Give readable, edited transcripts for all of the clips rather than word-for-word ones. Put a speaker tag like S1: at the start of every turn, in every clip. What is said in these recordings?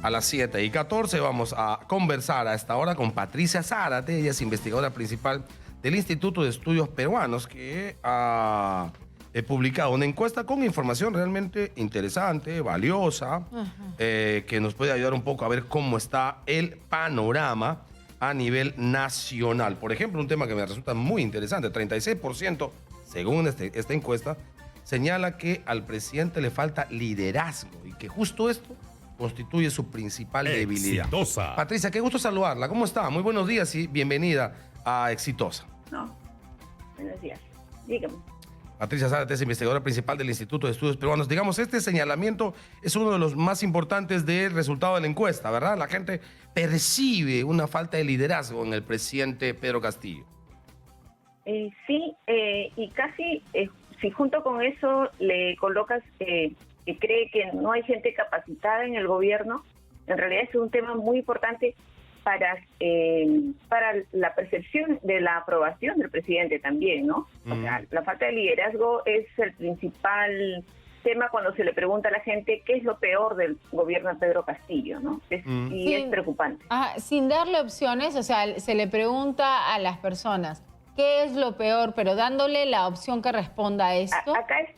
S1: A las 7:14 vamos a conversar a esta hora con Patricia Zárate. Ella es investigadora principal del Instituto de Estudios Peruanos, que ha publicado una encuesta con información realmente interesante, valiosa, que nos puede ayudar un poco a ver cómo está el panorama a nivel nacional. Por ejemplo, un tema que me resulta muy interesante, 36%, según esta encuesta, señala que al presidente le falta liderazgo y que justo esto constituye su principal debilidad.
S2: Exitosa.
S1: Patricia, qué gusto saludarla. ¿Cómo está? Muy buenos días y bienvenida a Exitosa.
S3: No, buenos días. Dígame.
S1: Patricia Zárate es investigadora principal del Instituto de Estudios Peruanos. Digamos, este señalamiento es uno de los más importantes del resultado de la encuesta, ¿verdad? La gente percibe una falta de liderazgo en el presidente Pedro Castillo.
S3: Sí, y casi, si junto con eso le colocas que cree que no hay gente capacitada en el gobierno, en realidad es un tema muy importante para la percepción de la aprobación del presidente también, ¿no? O sea, la falta de liderazgo es el principal tema cuando se le pregunta a la gente qué es lo peor del gobierno de Pedro Castillo, ¿no? Y es preocupante.
S4: Sin darle opciones, o sea, se le pregunta a las personas qué es lo peor, pero dándole la opción que responda a esto.
S3: Acá es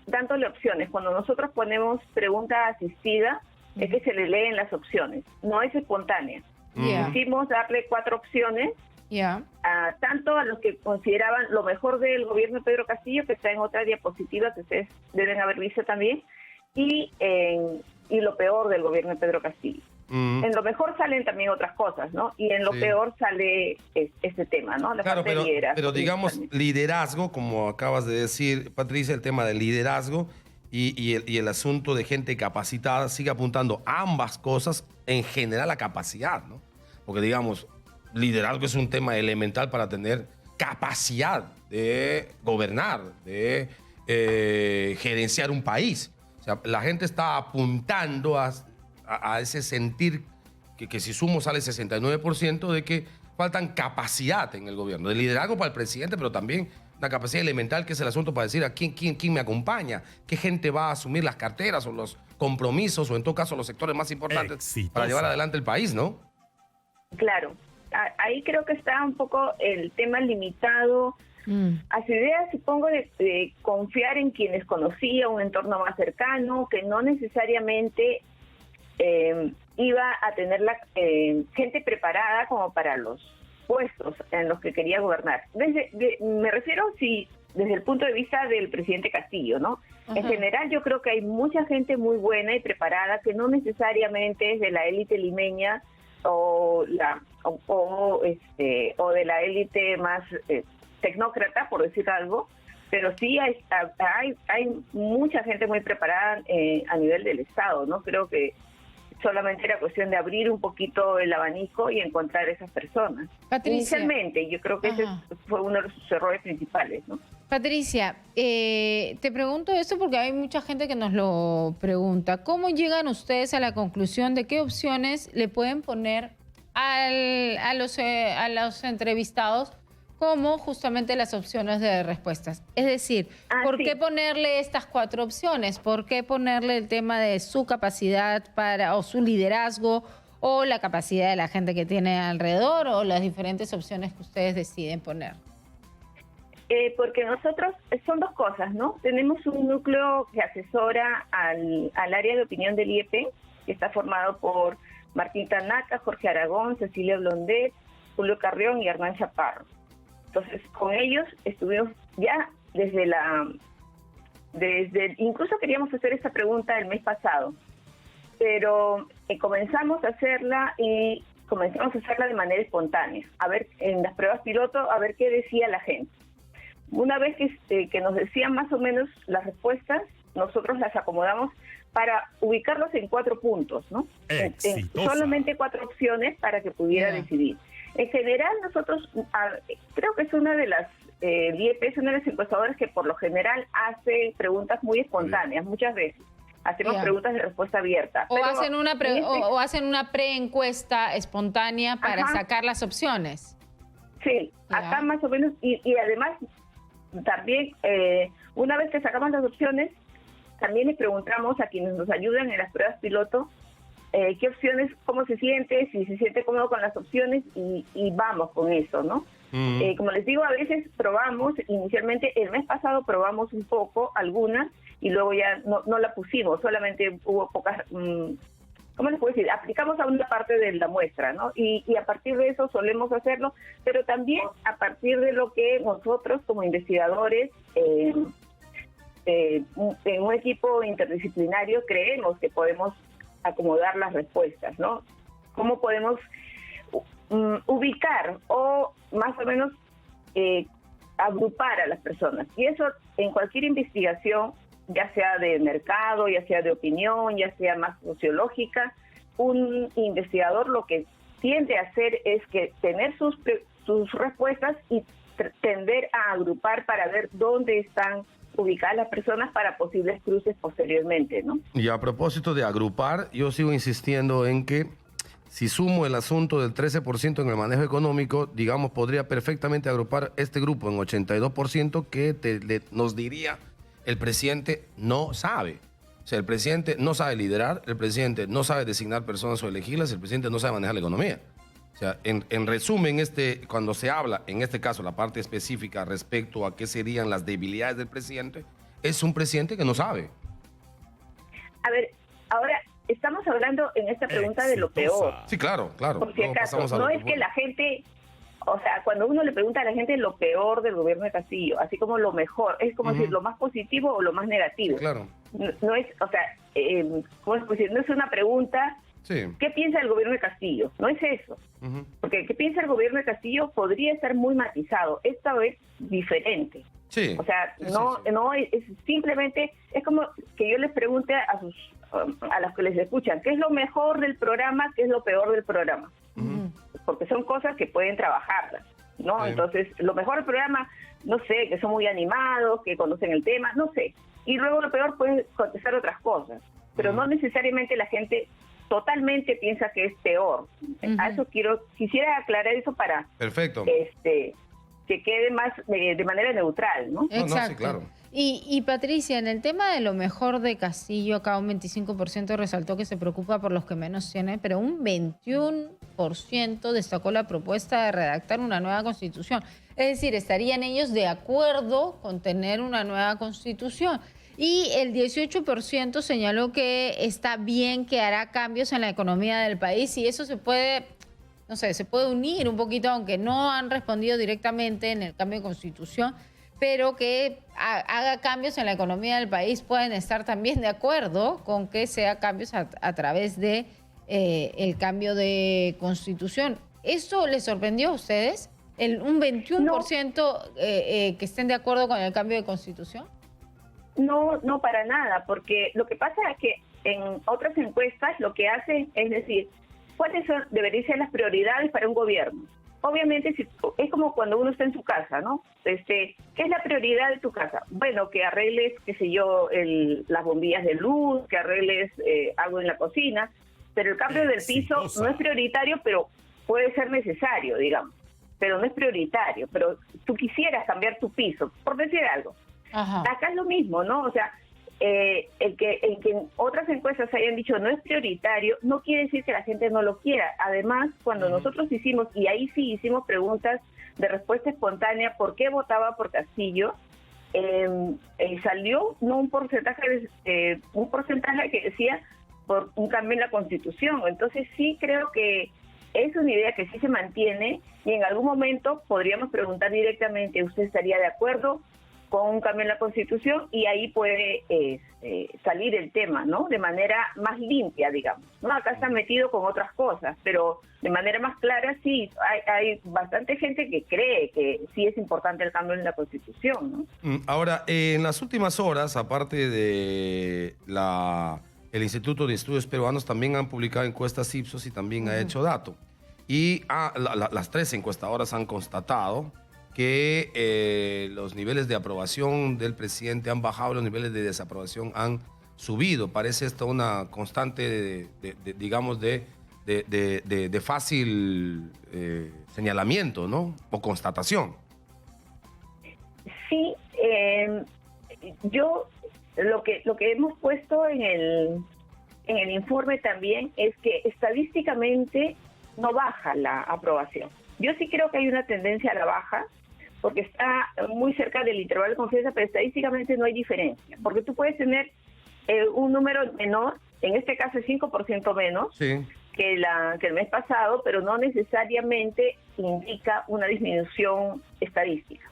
S3: dándole opciones. Cuando nosotros ponemos pregunta asistida, es que se le leen las opciones, no es espontánea. Quisimos darle 4 opciones, tanto a los que consideraban lo mejor del gobierno de Pedro Castillo, que está en otra diapositiva que ustedes deben haber visto también, y lo peor del gobierno de Pedro Castillo. En lo mejor salen también otras cosas, ¿no? Y en lo peor sale este tema, ¿no? La falta de liderazgo.
S1: Pero digamos, liderazgo, como acabas de decir, Patricia, el tema del liderazgo y el asunto de gente capacitada sigue apuntando a ambas cosas, en general la capacidad, ¿no? Porque digamos, liderazgo es un tema elemental para tener capacidad de gobernar, de gerenciar un país. O sea, la gente está apuntando a ese sentir que si sumo sale 69% de que faltan capacidad en el gobierno, de liderazgo para el presidente, pero también una capacidad elemental que es el asunto para decir a quién me acompaña, qué gente va a asumir las carteras o los compromisos o en todo caso los sectores más importantes para llevar adelante el país, ¿no?
S3: Claro, ahí creo que está un poco el tema limitado a su idea, supongo, de confiar en quienes conocía, un entorno más cercano, que no necesariamente iba a tener la gente preparada como para los puestos en los que quería gobernar. Me refiero desde el punto de vista del presidente Castillo, ¿no? En general yo creo que hay mucha gente muy buena y preparada que no necesariamente es de la élite limeña o de la élite más tecnócrata, por decir algo, pero sí hay mucha gente muy preparada a nivel del Estado, ¿no? Creo que solamente era cuestión de abrir un poquito el abanico y encontrar esas personas.
S4: Patricia,
S3: inicialmente, yo creo que ese fue uno de sus errores principales, ¿no?
S4: Patricia, te pregunto esto porque hay mucha gente que nos lo pregunta. ¿Cómo llegan ustedes a la conclusión de qué opciones le pueden poner a los entrevistados como justamente las opciones de respuestas? Es decir, ¿por qué ponerle estas 4 opciones? ¿Por qué ponerle el tema de su capacidad o su liderazgo o la capacidad de la gente que tiene alrededor o las diferentes opciones que ustedes deciden poner?
S3: Porque nosotros, son 2 cosas, ¿no? Tenemos un núcleo que asesora al área de opinión del IEP, que está formado por Martín Tanaka, Jorge Aragón, Cecilia Blondet, Julio Carrión y Hernán Chaparro. Entonces, con ellos estuvimos ya incluso queríamos hacer esta pregunta el mes pasado, pero comenzamos a hacerla de manera espontánea, a ver, en las pruebas piloto, a ver qué decía la gente. Una vez que nos decían más o menos las respuestas, nosotros las acomodamos para ubicarlos en 4 puntos, ¿no? En solamente 4 opciones para que pudiera decidir. En general, nosotros, creo que es una de las, IEP es una de las encuestadoras que por lo general hace preguntas muy espontáneas, muchas veces. Hacemos preguntas de respuesta abierta.
S4: O hacen una preencuesta espontánea para sacar las opciones.
S3: Sí, acá más o menos, y además también, una vez que sacamos las opciones, también les preguntamos a quienes nos ayudan en las pruebas piloto qué opciones, cómo se siente, si se siente cómodo con las opciones y vamos con eso, ¿no? Como les digo, a veces probamos, inicialmente el mes pasado probamos un poco, algunas, y luego ya no la pusimos, solamente hubo pocas, ¿cómo les puedo decir? Aplicamos a una parte de la muestra, ¿no? Y a partir de eso solemos hacerlo, pero también a partir de lo que nosotros como investigadores, en un equipo interdisciplinario, creemos que podemos acomodar las respuestas, ¿no? ¿Cómo podemos ubicar o más o menos agrupar a las personas? Y eso en cualquier investigación, ya sea de mercado, ya sea de opinión, ya sea más sociológica, un investigador lo que tiende a hacer es que tener sus respuestas y tender a agrupar para ver dónde están ubicadas las personas para posibles cruces posteriormente, ¿no?
S1: Y a propósito de agrupar, yo sigo insistiendo en que si sumo el asunto del 13% en el manejo económico, digamos, podría perfectamente agrupar este grupo en 82% que nos diría el presidente no sabe. O sea, el presidente no sabe liderar, el presidente no sabe designar personas o elegirlas, el presidente no sabe manejar la economía. O sea, en resumen, cuando se habla, en este caso, la parte específica respecto a qué serían las debilidades del presidente, es un presidente que no sabe.
S3: A ver, ahora estamos hablando en esta pregunta de lo peor.
S1: Sí, claro.
S3: Por si acaso, no es que la gente, o sea, cuando uno le pregunta a la gente lo peor del gobierno de Castillo, así como lo mejor, es como decir lo más positivo o lo más negativo.
S1: Sí, claro.
S3: No es, o sea, ¿cómo es posible? No es una pregunta.
S1: Sí.
S3: ¿Qué piensa el gobierno de Castillo? No es eso. Porque ¿qué piensa el gobierno de Castillo? Podría estar muy matizado. Esta vez diferente.
S1: Sí.
S3: O sea,
S1: Sí.
S3: no es simplemente, es como que yo les pregunte a los que les escuchan, ¿qué es lo mejor del programa? ¿Qué es lo peor del programa? Porque son cosas que pueden trabajarlas, ¿no?
S1: Sí.
S3: Entonces, lo mejor del programa, no sé, que son muy animados, que conocen el tema, no sé. Y luego lo peor puede contestar otras cosas. Pero no necesariamente la gente totalmente piensa que es peor. A eso quisiera aclarar eso para
S1: Perfecto.
S3: que quede más de manera neutral, ¿no?
S4: Exacto.
S1: No, sí, claro.
S4: Y Patricia, en el tema de lo mejor de Castillo, acá un 25% resaltó que se preocupa por los que menos tienen, pero un 21% destacó la propuesta de redactar una nueva constitución. Es decir, estarían ellos de acuerdo con tener una nueva constitución. Y el 18% señaló que está bien, que hará cambios en la economía del país y eso se puede, no sé, se puede unir un poquito, aunque no han respondido directamente en el cambio de constitución, pero que haga cambios en la economía del país, pueden estar también de acuerdo con que sea cambios a través de el cambio de constitución. ¿Eso les sorprendió a ustedes? ¿Un 21% que estén de acuerdo con el cambio de constitución?
S3: No para nada, porque lo que pasa es que en otras encuestas lo que hacen es decir, ¿cuáles deberían ser las prioridades para un gobierno? Obviamente es como cuando uno está en su casa, ¿no? ¿Qué es la prioridad de tu casa? Bueno, que arregles, qué sé yo, las bombillas de luz, que arregles algo en la cocina, pero el cambio del piso no es prioritario, pero puede ser necesario, digamos, pero no es prioritario, pero tú quisieras cambiar tu piso, por decir algo.
S4: Ajá.
S3: Acá es lo mismo, ¿no? O sea, el que en otras encuestas hayan dicho no es prioritario, no quiere decir que la gente no lo quiera. Además, cuando nosotros hicimos, y ahí sí hicimos preguntas de respuesta espontánea, ¿por qué votaba por Castillo? Salió no un porcentaje que decía por un cambio en la Constitución. Entonces sí creo que es una idea que sí se mantiene y en algún momento podríamos preguntar directamente, ¿usted estaría de acuerdo con un cambio en la Constitución? Y ahí puede salir el tema, ¿no? De manera más limpia, digamos, ¿no? Acá está metido con otras cosas, pero de manera más clara sí, hay bastante gente que cree que sí es importante el cambio en la Constitución, ¿no?
S1: Ahora, en las últimas horas, aparte de el Instituto de Estudios Peruanos, también han publicado encuestas Ipsos y también ha hecho dato. Y las tres encuestadoras han constatado que los niveles de aprobación del presidente han bajado, los niveles de desaprobación han subido. Parece esto una constante, digamos, de fácil señalamiento, ¿no? O constatación.
S3: Sí, yo lo que hemos puesto en en el informe también es que estadísticamente no baja la aprobación. Yo sí creo que hay una tendencia a la baja, porque está muy cerca del intervalo de confianza, pero estadísticamente no hay diferencia, porque tú puedes tener un número menor, en este caso es 5% menos
S1: Sí.
S3: que el mes pasado, pero no necesariamente indica una disminución estadística.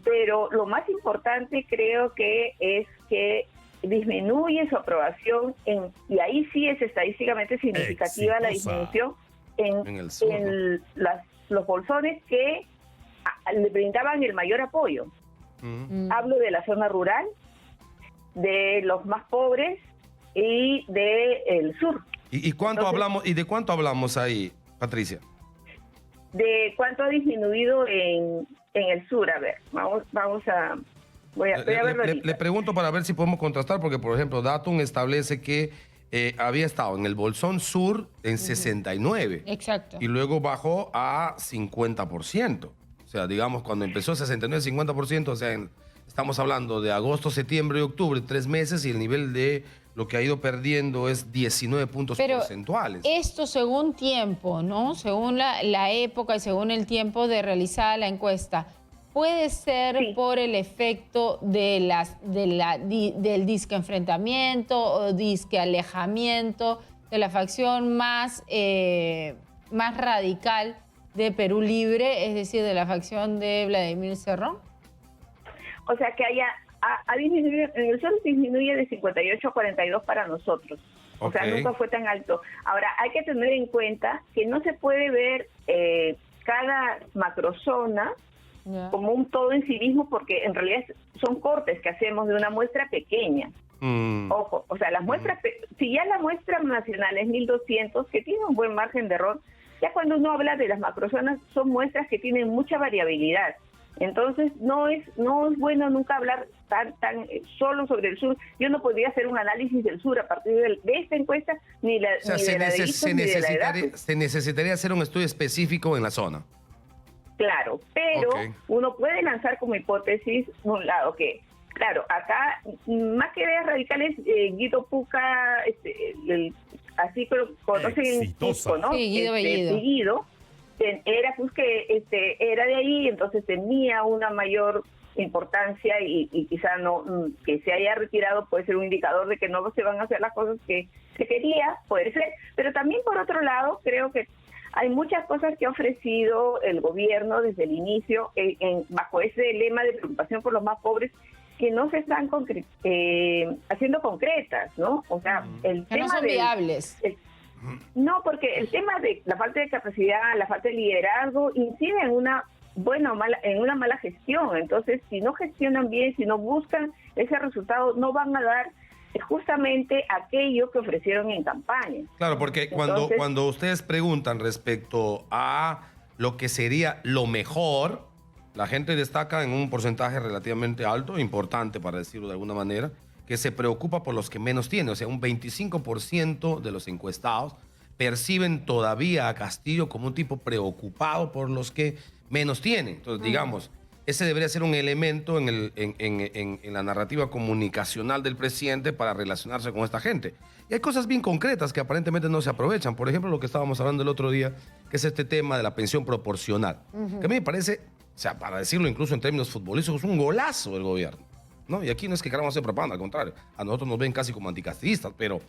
S3: Pero lo más importante creo que es que disminuye su aprobación, y ahí sí es estadísticamente significativa la disminución
S1: En el sur,
S3: en los bolsones que le brindaban el mayor apoyo. Hablo de la zona rural, de los más pobres y del sur.
S1: ¿Y cuánto
S3: Entonces,
S1: hablamos? ¿Y de cuánto hablamos ahí, Patricia?
S3: De cuánto ha disminuido en el sur. A ver, voy a verlo ahorita.
S1: Le pregunto para ver si podemos contrastar, porque, por ejemplo, Datum establece que había estado en el bolsón sur en 69.
S4: Exacto.
S1: Y luego bajó a 50%. O sea, digamos, cuando empezó 69, 50%, o sea, estamos hablando de agosto, septiembre y octubre, 3 meses, y el nivel de lo que ha ido perdiendo es 19 puntos porcentuales.
S4: Esto según tiempo, ¿no? Según la época y según el tiempo de realizada la encuesta. ¿Puede ser por el efecto del disque enfrentamiento o disque alejamiento de la facción más radical de Perú Libre, es decir, de la facción de Vladimir Cerrón?
S3: O sea, que ha disminuido, en el sur disminuye de 58 a 42 para nosotros. O sea, nunca fue tan alto. Ahora, hay que tener en cuenta que no se puede ver cada macrozona como un todo en sí mismo, porque en realidad son cortes que hacemos de una muestra pequeña. Ojo, o sea, las muestras, si ya la muestra nacional es 1.200, que tiene un buen margen de error, ya cuando uno habla de las macrozonas, son muestras que tienen mucha variabilidad. Entonces, no es bueno nunca hablar tan solo sobre el sur. Yo no podría hacer un análisis del sur a partir de esta encuesta, ni de la de Ipsos, ni de la de Datum.
S1: Se necesitaría hacer un estudio específico en la zona.
S3: Claro, pero uno puede lanzar como hipótesis un lado que, claro, acá, más que ideas radicales, Guido Puca, así que lo conocen en Cusco, ¿no?
S4: Sí, Guido Bellido.
S3: Guido era pues que era de ahí, entonces tenía una mayor importancia y quizá no que se haya retirado puede ser un indicador de que no se van a hacer las cosas que se quería, puede ser, pero también por otro lado creo que hay muchas cosas que ha ofrecido el gobierno desde el inicio bajo ese lema de preocupación por los más pobres que no se están haciendo concretas, ¿no? O sea, el
S4: que
S3: tema
S4: no son viables.
S3: No, porque el tema de la falta de capacidad, la falta de liderazgo incide en una buena o mala, en una mala gestión. Entonces, si no gestionan bien, si no buscan ese resultado, no van a dar justamente aquello que ofrecieron en campaña.
S1: Claro, porque cuando ustedes preguntan respecto a lo que sería lo mejor, la gente destaca en un porcentaje relativamente alto, importante para decirlo de alguna manera, que se preocupa por los que menos tienen. O sea, un 25% de los encuestados perciben todavía a Castillo como un tipo preocupado por los que menos tienen. Entonces, digamos, ese debería ser un elemento en la narrativa comunicacional del presidente para relacionarse con esta gente. Y hay cosas bien concretas que aparentemente no se aprovechan. Por ejemplo, lo que estábamos hablando el otro día, que es este tema de la pensión proporcional. Que a mí me parece, o sea, para decirlo incluso en términos futbolísticos, un golazo del gobierno, ¿no? Y aquí no es que queramos hacer propaganda, al contrario. A nosotros nos ven casi como anticastistas, pero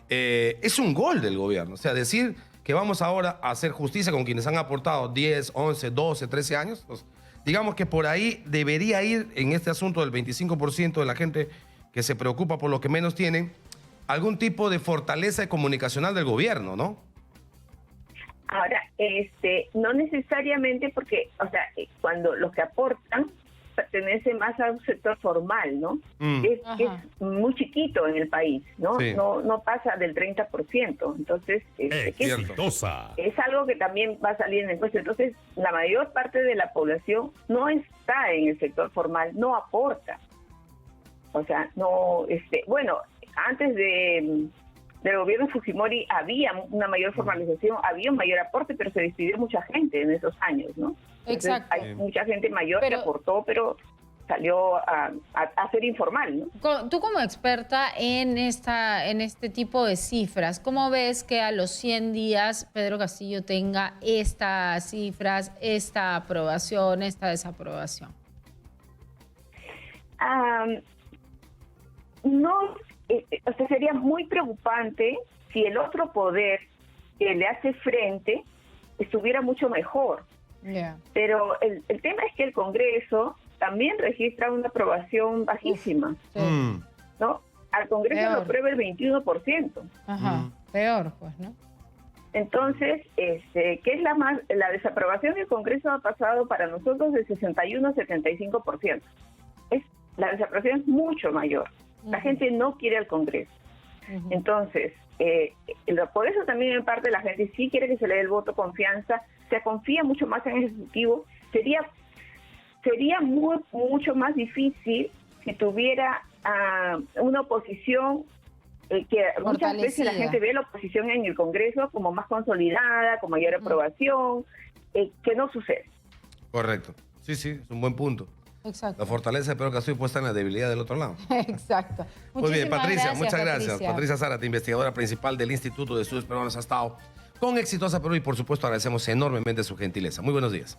S1: es un gol del gobierno. O sea, decir que vamos ahora a hacer justicia con quienes han aportado 10, 11, 12, 13 años, pues, digamos que por ahí debería ir en este asunto del 25% de la gente que se preocupa por lo que menos tienen, algún tipo de fortaleza comunicacional del gobierno, ¿no?
S3: Ahora, no necesariamente porque, o sea, cuando los que aportan pertenece más a un sector formal, ¿no? Es muy chiquito en el país, ¿no?
S1: Sí.
S3: No pasa del 30%. Entonces, es algo que también va a salir en la encuesta. Entonces, la mayor parte de la población no está en el sector formal, no aporta. O sea, no, bueno, antes del gobierno Fujimori había una mayor formalización, había un mayor aporte, pero se despidió mucha gente en esos años, ¿no? Entonces,
S4: Exacto.
S3: hay mucha gente mayor que aportó, pero salió a ser informal, ¿no?
S4: Tú como experta en este tipo de cifras, ¿cómo ves que a los 100 días Pedro Castillo tenga estas cifras, esta aprobación, esta desaprobación?
S3: No, o sea, sería muy preocupante si el otro poder que le hace frente estuviera mucho mejor.
S4: Yeah.
S3: Pero el tema es que el Congreso también registra una aprobación bajísima,
S4: Sí.
S3: ¿no? Al Congreso
S4: Peor.
S3: lo aprueba el 21%.
S4: Ajá, peor, pues, ¿no?
S3: Entonces, ¿qué es la desaprobación del Congreso ha pasado para nosotros de 61 a 75%? La desaprobación es mucho mayor. La gente no quiere al Congreso. Entonces, por eso también en parte la gente sí quiere que se le dé el voto de confianza, se confía mucho más en el Ejecutivo. Sería mucho más difícil si tuviera una oposición que muchas veces la gente ve la oposición en el Congreso como más consolidada, con mayor aprobación, que no sucede.
S1: Correcto. Sí, es un buen punto.
S4: Exacto.
S1: La fortaleza de Pedro Castillo puesta en la debilidad del otro lado.
S4: Exacto.
S1: Muy bien,
S4: Muchísimas
S1: Patricia, muchas gracias.
S4: Patricia.
S1: Patricia Zárate, investigadora principal del Instituto de Estudios Peruanos, ha estado con Exitosa Perú y por supuesto agradecemos enormemente su gentileza. Muy buenos días.